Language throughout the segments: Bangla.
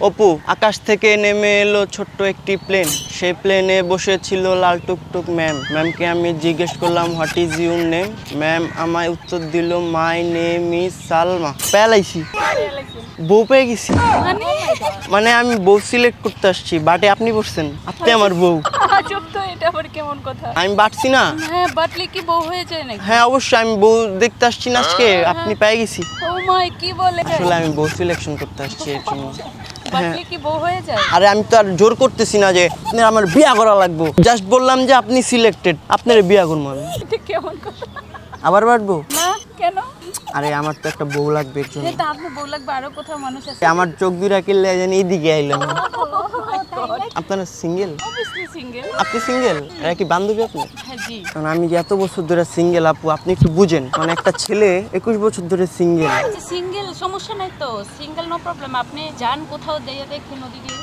অপু, আকাশ থেকে নেমে এলো ছোট্ট একটি প্লেন। সেই প্লেনে বসেছিল লাল টুকটুক ম্যাম। ম্যামকে আমি জিজ্ঞেস করলাম what is your name. Ma'am আমায় উত্তর দিল মাই নেম ইজ সালমা। পেলাইছি, বউ পেয়ে গেছি। মানে আমি বউ সিলেক্ট করতে আসছি, বাটে আপনি বসছেন, আপনি আমার বউ। আমি বাটছি না। হ্যাঁ, বাটলে কি বউ হয়ে যায় নাকি? হ্যাঁ অবশ্যই, আমি বউ দেখতে আসছি না আজকে, আপনি পেয়ে গেছি। ও মাই, কি বলে? আসলে আমি বউ সিলেকশন করতে আসছি এর জন্য। বাটলে কি বউ হয়ে যায়? আরে আমি তো আর জোর করতেছি না যে আপনার আমার বিয়া করা লাগবে, জাস্ট বললাম যে আপনি সিলেক্টেড, আপনার বিয়া করবো আমি। এটা কেমন কথা? আবার বাটবো না, কেন? আরে আমার তো একটা বউ লাগবে এর জন্য। এটা আপনার বউ লাগবে, আরো কোথাও মানুষ আছে? আমার চোখ দুইটা কিনলে জানি এইদিকে আইলাম। আপনারা সিঙ্গেল? Obviously single. আপনি সিঙ্গেল? এরা কি বান্ধবী আপনি? হ্যাঁ জি। কারণ আমি যে এত বছর ধরে সিঙ্গেল আপু, আপনি একটু বুঝেন। মানে একটা ছেলে 21 বছর ধরে সিঙ্গেল। আচ্ছা সিঙ্গেল, সমস্যা নাই তো, সিঙ্গেল নো প্রবলেম। আপনি যান কোথাও যাইয়া দেখেন,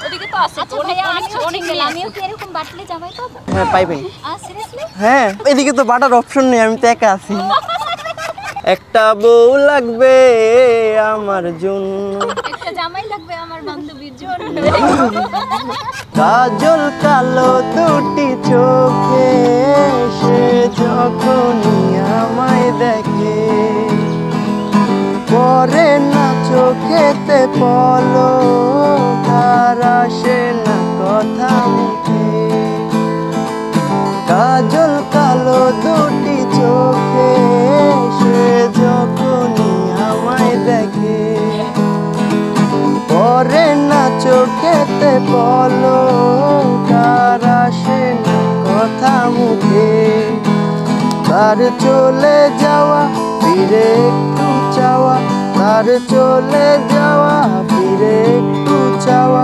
ওদিকে তো আছে। আচ্ছা ভাইয়া, আমিও কি এরকম বাটলে জামাই পাবো? হ্যাঁ পাইবেন। সিরিয়াসলি? হ্যাঁ, এদিকে তো বাটার অপশন নেই, আমি তো একা আছি। একটা বউ লাগবে আমার জন্য, একটা জামাই লাগবে আমার বান্ধবীর জন্য। কাজল কালো দুটি চোখে সে যখনই আমায় দেখে, পরে না চোখেতে পলক, আর আসে না কথা মুখে। কাজল কালো দুটি চোখে সে যখনই আমায় দেখে, পরে না চোখেতে পলক, আর আসে না কথা মুখে। তার চলে যাওয়া ফিরে একটু চাওয়া, তার চলে যাওয়া ফিরে একটু চাওয়া,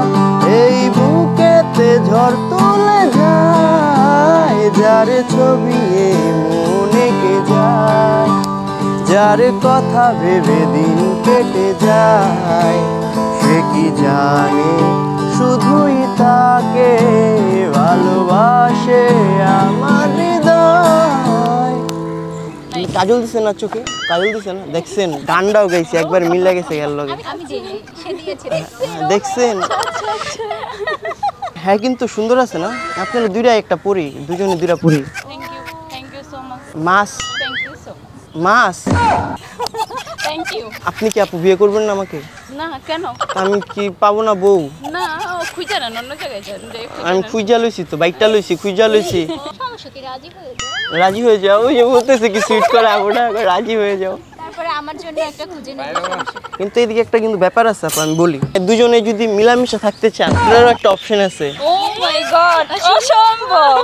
এই বুকেতে ঝড় তুলে যায়। যার ছবি মনে কে যায়, যার কথা ভেবে দিন কেটে যায়, সে কি জানে শুধুই তাকে ভালোবাসে আমার হৃদয়। কাজল দিছে না চোখে, কাজল দিছে না, দেখছেন গানটাও গাইছে, একবার মিলে গেছে গেল লগে। আমি যে সে দিয়েছে দেখছেন? হ্যাঁ কিন্তু সুন্দর আছে না? আপনারা দুইটা একটা পরি, দুজনে দুইটা পরি। Thank you so much. মাস থ্যাংক ইউ সো মাচ। মাস থ্যাংক ইউ। আপনি কি আপু বিয়ে করবেন না আমাকে? না, কেন? আমি কি পাবো না বউ? না, খুঁজে নেন, অন্য জায়গায় যান। আমি খুঁজা লইছি তো, বাইকটা লইছি, খুঁজা লইছি। সমস্যা কি, রাজি হয়ে যাও। রাজি হয়ে যাও, ওই যে বলতেছে কি সুইট করে ওটা, রাজি হয়ে যাও। তারপরে আমার জন্য একটা খুঁজে নেবে। কিন্তু এদিকে একটা কিন্তু ব্যাপার আছে আপু, আমি বলি দুজনে যদি মিলামিশা থাকতে চান, আপনারও একটা অপশন আছে। ও মাই গড, অসম্ভব।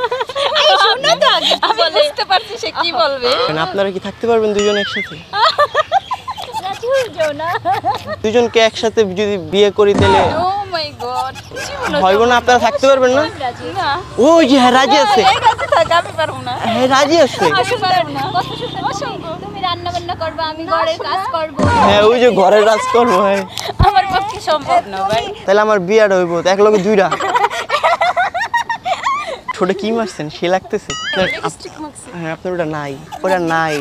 এই শোনো তো, আমি বুঝতে পারছি সে কি বলবে। মানে আপনারা কি থাকতে পারবেন দুজন একসাথে? রাজি হয়ে যাও না। দুজনকে একসাথে যদি বিয়ে করি তাহলে ও মাই গড, হইব না? আপনারা থাকতে পারবেন না? না। ওই যে হ্যাঁ রাজি আছে, এই কাছে থাক, আমি পারবো না। হ্যাঁ রাজি আছে। আমি পারবো না। কত সুন্দর, অসম্ভব। তুমি রান্না বান্না করবে, আমি ঘরের কাজ করব। হ্যাঁ ওই যে ঘরের কাজ করবো। হ্যাঁ আমার পক্ষে সম্ভব না ভাই। তাহলে আমার বিয়াটা হইব এক লগে দুইটা। ছোট কি মারছেন, সে লাগতেছে? হ্যাঁ আপনার ওটা নাই, ওটা নাই।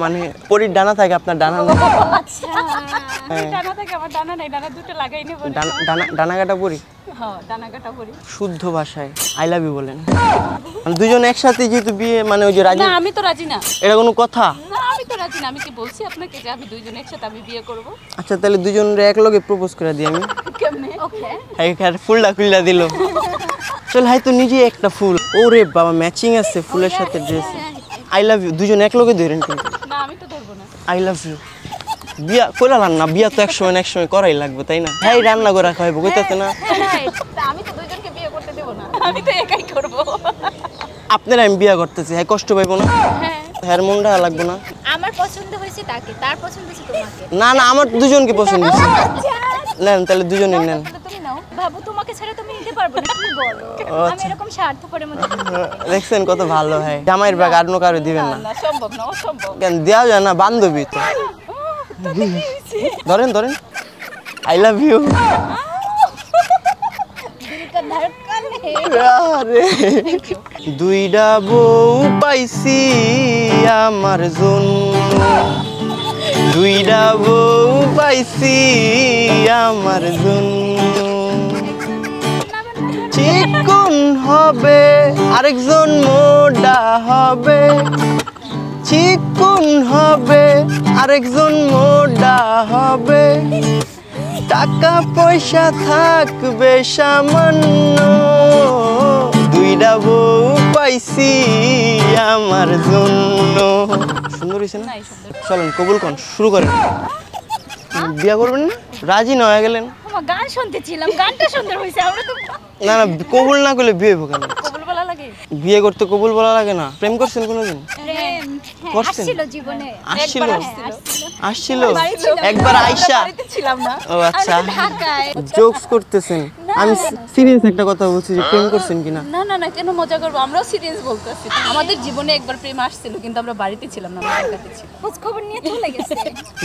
মানে পরির ডানা থাকে, আপনার ডানা নেই। ডানা থাকে, আমার ডানা নাই, ডানা দুটো লাগাই নেব। ডানা কাটা পরি। হ্যাঁ, ডানা কাটা পরি। শুদ্ধ ভাষায় আই লাভ ইউ বলেন। মানে দুজন একসাথে যেহেতু বিয়ে, মানে ওই যে রাজি। না, আমি তো রাজি না। এটা কোনো কথা? না, আমি তো রাজি না। আমি কি বলছি আপনাকে যে আমি দুইজন একসাথে আমি বিয়ে করব? আচ্ছা তাহলে দুজনের এক লগে প্রপোজ করে দিই আমি। কেমনে? ওকে। এইখানে ফুলটা খুললা দিল। চল হাই তো নিজে একটা ফুল। ওরে বাবা, ম্যাচিং আছে ফুলের সাথে ড্রেস। আই লাভ ইউ দুজন এক লগে ধরেন কিন্তু। না, আমি তো ধরবো না। I love you. বিয়া কইলাম না, বিয়া তো এক সময় করাই লাগবে তাই না? হ্যাঁ রান্না করে খাইবো কইতাছে না? আমি তো দুইজনকে বিয়ে করতে দেব না, আমি তো একাই করব। আপনারা আমি বিয়া করতেছি, হ্যাঁ কষ্ট পাইবো না? হ্যাঁ। হ্যাঁ মনটা লাগবে না? আমার পছন্দ হয়েছে তাকে, তার পছন্দ হয়েছে তোমাকে। না না, আমার দুজনকে পছন্দ হয়েছে। নেন তাহলে দুজনেই নেন। তাহলে তুমি নাও। বাবু তোমাকে ছাড়া তুমি নিতে পারবো না, কি বলো? আমি এরকম স্বার্থপরের মধ্যে। দেখছেন কত ভালো হয়। জামাইয়ের ব্যাগ আর নো কারো দিবেন না? না, সম্ভব না, অসম্ভব। কেন দেওয়া যায় না, বান্ধবী তো। ধরেন ধরেন, আই লাভ ইউ। দিলটা ধড়কন হে। আরে দুইটা বউ পাইছি আমার জন্য, দুইটা বউ পাইছি আমার জন্য, চিকন হবে আরেকজন মোটা হবে, চিকন হবে আরেকজন মোটা হবে, টাকা পয়সা থাকবে সামান্য, দুইটা বউ পাইছি আমার জন্য। সুন্দর হয়েছে না? চলেন কবুল কন, শুরু করেন। বিয়া করবেন না? রাজি না হয়ে গেলেন? আমার গান শুনতেছিলাম, গানটা সুন্দর হয়েছে। আমরা তো না না, কবুল না করলে বিয়ে হইব কেন? কবুল বলা লাগে? বিয়ে করতে কবুল বলা লাগে না? প্রেম করছেন কোনোদিন? প্রেম করছেন? আসছিল জীবনে, আসছিল? আসছিল ছিল। একবার আইসা? বাড়িতে ছিলাম না। ও আচ্ছা, ঢাকায়। জোকস করতেছেন। আমি সিরিয়াস একটা কথা বলছি যে প্রেম করছেন কিনা। না না না, কেন মজা করবো? আমরাও সিরিয়াস বলতেছি। আমাদের জীবনে একবার প্রেম আসছিল, কিন্তু আমরা বাড়িতে ছিলাম না, আমরা ঢাকাতে ছিলাম। খোঁজ খবর নিয়ে চলে গেছে।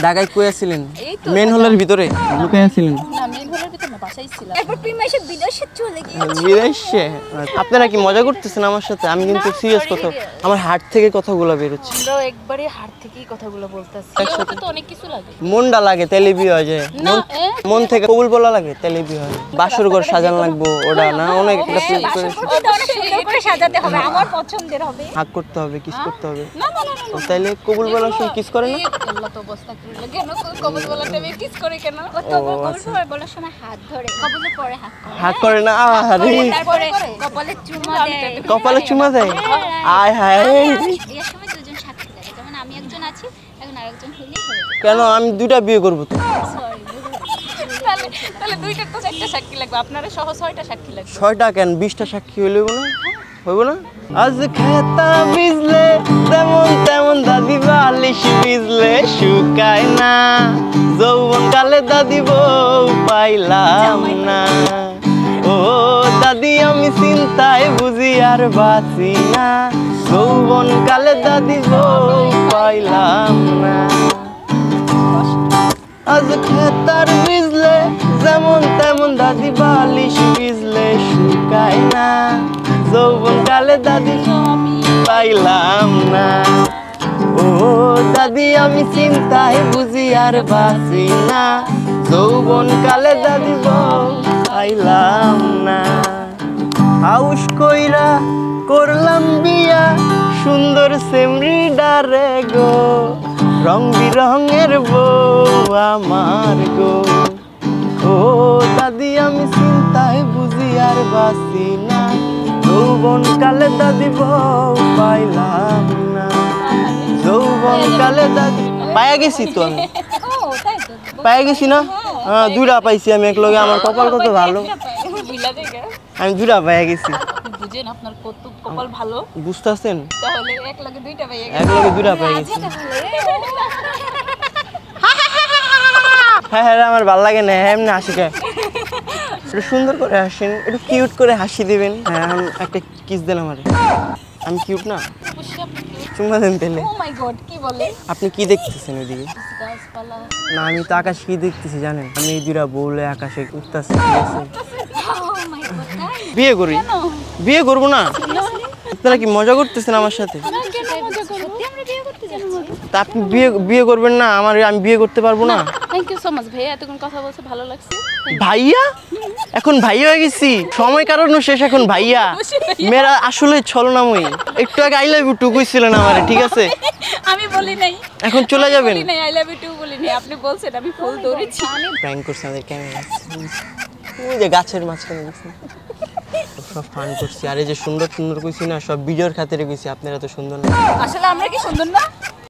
ঢাকায় কই আছিলেন? এই তো মেন হলের ভিতরে লুকায় আছিলেন? না, মেন হলের ভিতর না, বাসায় ছিলাম। একবার প্রেম এসে বিদেশে চলে গিয়েছে। বিদেশে? আপনারা কি মজা করতেছেন আমার সাথে? আমি কিন্তু সিরিয়াস কথা, আমার হার্ট থেকে কথাগুলো বেরোচ্ছে। আমরাও একবারে হাড় থেকেই কথাগুলো বলতেছি। বিয়ে তো অনেক কিছু লাগে। মনটা লাগে তাইলে বিয়ে হয়ে যায়। না, মন থেকে কবুল বলা লাগে তাইলে বিয়ে হয়। বাসর ঘর সাজানো লাগবো, ওটা না অনেক একটা প্রেম করে ওটা অনেক সুন্দর করে সাজাতে হবে, আমার পছন্দের হবে। হাক করতে হবে, কিস করতে হবে। না না না না, ও তাইলে কবুল বলার সময় কিস করে না? আল্লাহ তো অবস্থা করলো কেন? কবুল বলার টাইমে কিস করে কেন? ও তো কবুল বলার সময় হাত ধরে, কবুলের পরে হাত করে। হাক করে না? আরে তারপরে কপালে চুমা দেয়। কপালে চুমা দেয়? আয় হায়, বিয়ের সময় দুজন সাক্ষী লাগে, যেমন আমি একজন আছি, এখন আরেকজন হলেই হয়ে যাবে। কেন? আমি দুইটা বিয়ে করবো তো। তাহলে তাহলে দুইটা তো চারটা সাক্ষী লাগবে, আপনারা সহ 6টা সাক্ষী লাগবে। 6টা কেন 20টা সাক্ষী হইলে না? হইব না? আজ খেতা বিজলে তেমন তেমন দাদি বালিশ বিজলে শুকায় না, যৌবন কালে দাদি বউ পাইলাম না, ও দাদি আমি চিন্তায় বুঝি আর বাঁচি না, যৌবন কালে দাদি বউ পাইলাম না। আজ খেতার বিজলে যেমন তেমন দাদি বালিশ বিজলে শুকায় না, যৌবন কালে দাদি পাইলাম না, ও দাদি আমি চিন্তায় বুঝি আর বাঁচি না, যৌবন কালে দাদি বউ পাইলাম না। হাউস কইরা করলাম বিয়া সুন্দর সেমরি ডারে গো, রং বিরঙের বউ আমার গো, ও দাদি আমি চিন্তায় বুঝি আর বাঁচি না, যৌবন কালে দাদি বউ পাইলাম না, যৌবন কালে দাদি পাইয়া গেছি তো আমি, ও তাই তো। পাইয়া গেছি না? হ্যাঁ, দুইটা পাইছি আমি একলগে। আমার কপাল কত ভালো, বুঝলা দেখে আমি দুইটা পাইয়া গেছি। বুঝেন আপনার কত কপাল ভালো। বুঝতেছেন? তাহলে এক লাগে দুইটা পাইয়া গেছে। একলগে দুইটা পাইয়া গেছি। হ্যাঁ হ্যাঁ, আমার ভালো লাগে না এমনি হাসি খায়। একটু সুন্দর করে হাসেন, একটু কিউট করে হাসি দিবেন। হ্যাঁ, এখন একটা কিস দেন আমারে। আমি কিউট না? খুশি আপনি কি? চুম্মা দেন তাহলে। ও মাই গড, কি বলে? আপনি কি দেখতেছেন ওইদিকে? গাছপালা। না, আমি তো আকাশ কি দেখতেছি জানেন? আমি এই দুইটা বউলে আকাশে উঠতেছি। ও মাই গড, তাই? বিয়ে করি? বিয়ে করবো না? আপনারা কি মজা করতেছেন আমার সাথে? সত্যি আমরা বিয়ে করতে যাচ্ছি? তা আপনি বিয়ে করবেন না? আমি বিয়ে করতে পারবো না? থ্যাংক ইউ সো মাচ ভাইয়া, এতক্ষণ কথা বলছে ভালো লাগছে। ভাইয়া? এখন ভাইয়া হয়ে গেছি? সময় কারণও শেষ, এখন ভাইয়া। মেয়েরা আসলে ছলনাময়ী। একটু আগে আই লাভ ইউ টু কইছিলেন আমারে, ঠিক আছে? আমি বলি নাই, এখন চলে যাবেন? বলি নাই, আই লাভ ইউ টু বলি নাই, আপনি বলছেন, আমি ফুল ধরেছি। প্র্যাঙ্ক করছি আমাদের ক্যামেরা, ওই যে গাছের মাঝখানে গেছি, সব ফান করছি। আর এই যে সুন্দর সুন্দর কইছি না, সব ভিডিওর খাতিরে কইছি। আপনারা তো সুন্দর না। আসলে আমরা কি সুন্দর না?